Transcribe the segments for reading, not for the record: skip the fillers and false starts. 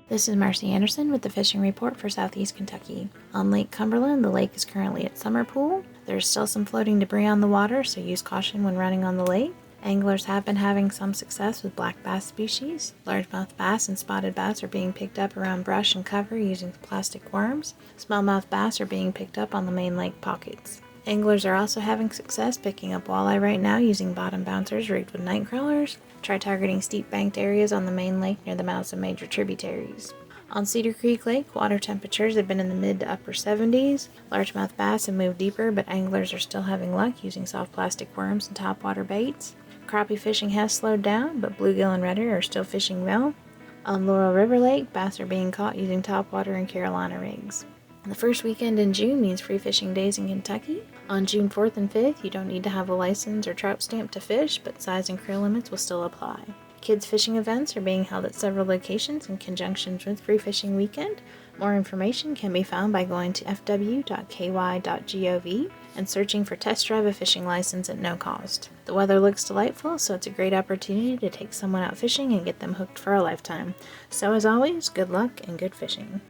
This is Marcy Anderson with the Fishing Report for Southeast Kentucky. On Lake Cumberland, the lake is currently at summer pool. There's still some floating debris on the water, so use caution when running on the lake. Anglers have been having some success with black bass species. Largemouth bass and spotted bass are being picked up around brush and cover using plastic worms. Smallmouth bass are being picked up on the main lake pockets. Anglers are also having success picking up walleye right now using bottom bouncers rigged with night crawlers. Try targeting steep banked areas on the main lake near the mouths of major tributaries. On Cedar Creek Lake, water temperatures have been in the mid to upper 70s. Largemouth bass have moved deeper, but anglers are still having luck using soft plastic worms and topwater baits. Crappie fishing has slowed down, but bluegill and redder are still fishing well. On Laurel River Lake, bass are being caught using topwater and Carolina rigs. The first weekend in June means free fishing days in Kentucky. On June 4th and 5th, you don't need to have a license or trout stamp to fish, but size and creel limits will still apply. Kids fishing events are being held at several locations in conjunction with Free Fishing Weekend. More information can be found by going to fw.ky.gov and searching for Test Drive a Fishing License at no cost. The weather looks delightful, so it's a great opportunity to take someone out fishing and get them hooked for a lifetime. So as always, good luck and good fishing.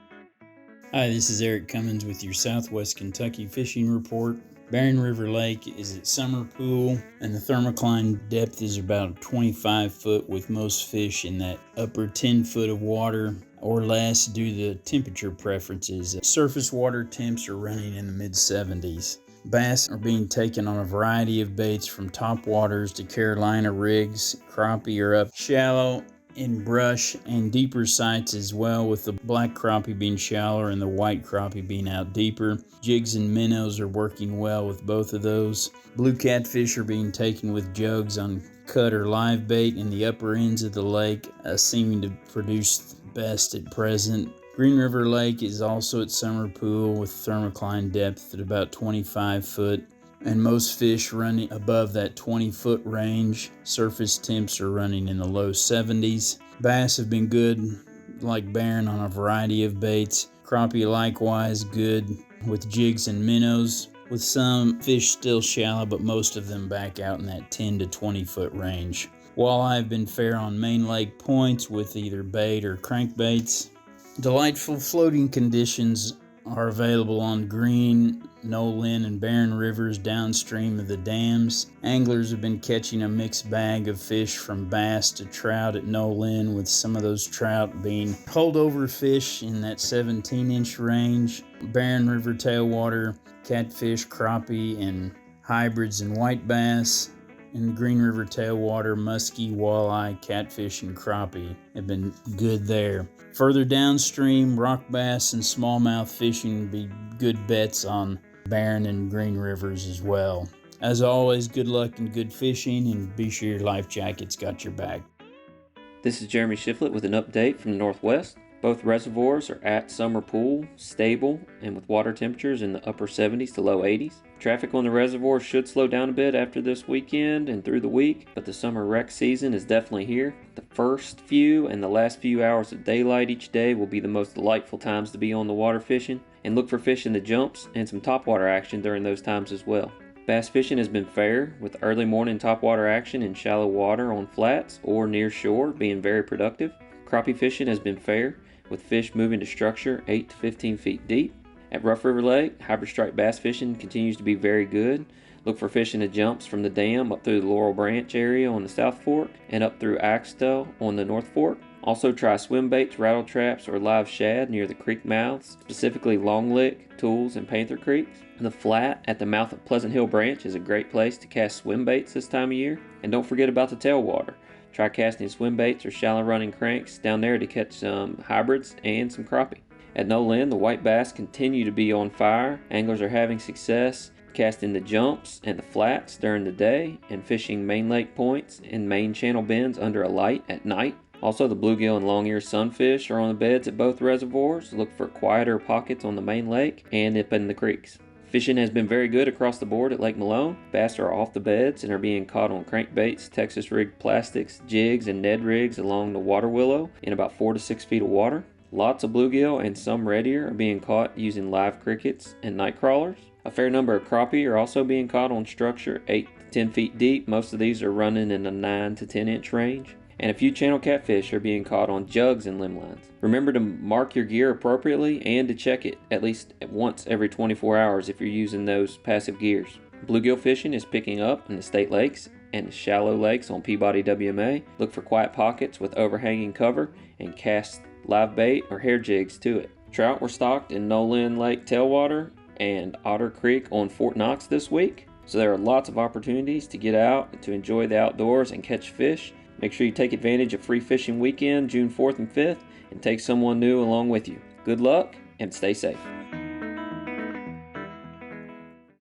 Hi, this is Eric Cummins with your Southwest Kentucky Fishing Report. Barren River Lake is at summer pool, and the thermocline depth is about 25 foot, with most fish in that upper 10 foot of water or less due to temperature preferences. Surface water temps are running in the mid-70s. Bass are being taken on a variety of baits from top waters to Carolina rigs. Crappie are up shallow in brush and deeper sites as well, with the black crappie being shallower and the white crappie being out deeper. Jigs and minnows are working well with both of those. Blue catfish are being taken with jugs on cut or live bait in the upper ends of the lake, seeming to produce best at present. Green River Lake is also at summer pool with thermocline depth at about 25 foot. And most fish running above that 20-foot range. Surface temps are running in the low 70s. Bass have been good, like barren, on a variety of baits. Crappie likewise good with jigs and minnows, with some fish still shallow, but most of them back out in that 10 to 20-foot range. Walleye have been fair on main lake points with either bait or crankbaits. Delightful floating conditions are available on Green, Nolin, and Barren Rivers downstream of the dams. Anglers have been catching a mixed bag of fish from bass to trout at Nolin, with some of those trout being holdover fish in that 17-inch range. Barren River tailwater, catfish, crappie, and hybrids and white bass. In the Green River tailwater, muskie, walleye, catfish, and crappie have been good there. Further downstream, rock bass and smallmouth fishing would be good bets on Barren and Green Rivers as well. As always, good luck and good fishing, and be sure your life jacket's got your back. This is Jeremy Shiflett with an update from the Northwest. Both reservoirs are at summer pool, stable, and with water temperatures in the upper 70s to low 80s. Traffic on the reservoir should slow down a bit after this weekend and through the week, but the summer rec season is definitely here. The first few and the last few hours of daylight each day will be the most delightful times to be on the water fishing, and look for fish in the jumps and some topwater action during those times as well. Bass fishing has been fair, with early morning topwater action in shallow water on flats or near shore being very productive. Crappie fishing has been fair, with fish moving to structure 8 to 15 feet deep. At Rough River Lake, hybrid striped bass fishing continues to be very good. Look for fish in the jumps from the dam up through the Laurel Branch area on the South Fork and up through Axtell on the North Fork. Also try swim baits, rattle traps, or live shad near the creek mouths, specifically Long Lick, Tools, and Panther Creeks. The flat at the mouth of Pleasant Hill Branch is a great place to cast swim baits this time of year. And don't forget about the tailwater. Try casting swim baits or shallow running cranks down there to catch some hybrids and some crappie. At Nolin, the white bass continue to be on fire. Anglers are having success casting the jumps and the flats during the day and fishing main lake points and main channel bends under a light at night. Also, the bluegill and long-eared sunfish are on the beds at both reservoirs. Look for quieter pockets on the main lake and up in the creeks. Fishing has been very good across the board at Lake Malone. Bass are off the beds and are being caught on crankbaits, Texas rigged plastics, jigs, and Ned rigs along the water willow in about 4 to 6 feet of water. Lots of bluegill and some red ear are being caught using live crickets and night crawlers. A fair number of crappie are also being caught on structure 8 to 10 feet deep. Most of these are running in the 9 to 10 inch range. and a few channel catfish are being caught on jugs and limb lines. Remember to mark your gear appropriately and to check it at least once every 24 hours if you're using those passive gears. Bluegill fishing is picking up in the state lakes and the shallow lakes on Peabody WMA. Look for quiet pockets with overhanging cover and cast live bait or hair jigs to it. Trout were stocked in Nolan Lake tailwater and Otter Creek on Fort Knox this week. So there are lots of opportunities to get out and to enjoy the outdoors and catch fish. Make sure you take advantage of Free Fishing Weekend, June 4th and 5th, and take someone new along with you. Good luck and stay safe.